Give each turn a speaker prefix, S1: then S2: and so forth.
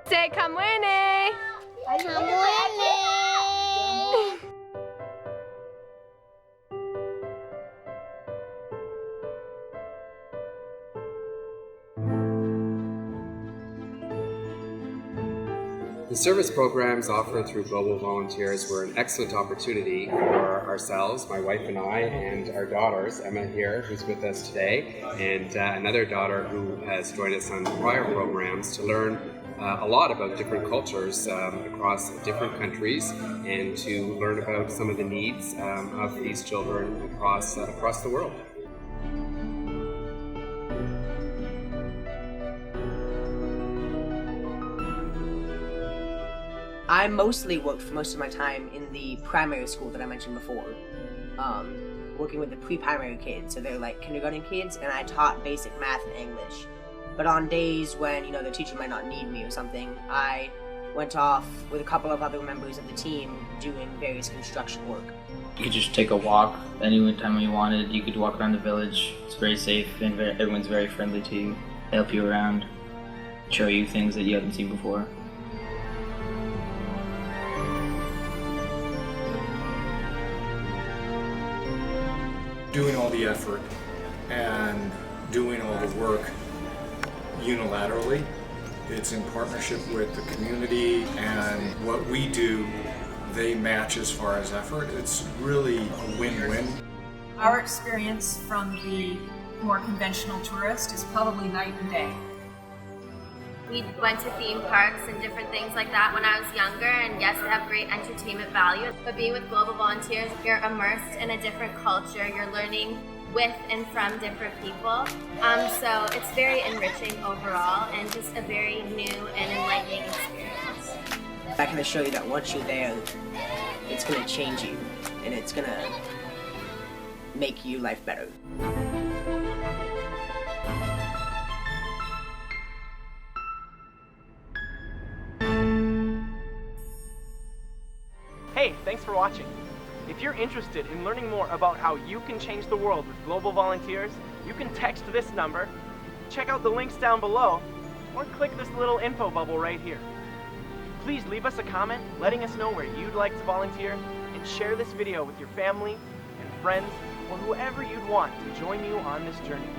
S1: Say kamwene!
S2: Kamwene!
S3: The service programs offered through Global Volunteers were an excellent opportunity for ourselves, my wife and I, and our daughters, Emma here, who's with us today, and another daughter who has joined us on prior programs to learn a lot about different cultures across different countries and to learn about some of the needs of these children across the world.
S4: I mostly worked for most of my time in the primary school that I mentioned before, working with the pre-primary kids, so they're like kindergarten kids, and I taught basic math and English. But on days when, the teacher might not need me or something, I went off with a couple of other members of the team doing various construction work.
S5: You could just take a walk any time you wanted. You could walk around the village. It's very safe and everyone's very friendly to you. They help you around, show you things that you haven't seen before.
S6: Doing all the effort and doing all the work unilaterally. It's in partnership with the community, and what we do, they match as far as effort. It's really a win-win.
S7: Our experience from the more conventional tourist is probably night and day.
S8: We went to theme parks and different things like that when I was younger, and yes, they have great entertainment value. But being with Global Volunteers, you're immersed in a different culture. You're learning with and from different people. So it's very enriching overall and just a very new and enlightening experience.
S4: I can assure you that once you're there, it's going to change you, and it's going to make your life better.
S9: Hey, thanks for watching. If you're interested in learning more about how you can change the world with Global Volunteers, you can text this number, check out the links down below, or click this little info bubble right here. Please leave us a comment letting us know where you'd like to volunteer, and share this video with your family and friends or whoever you'd want to join you on this journey.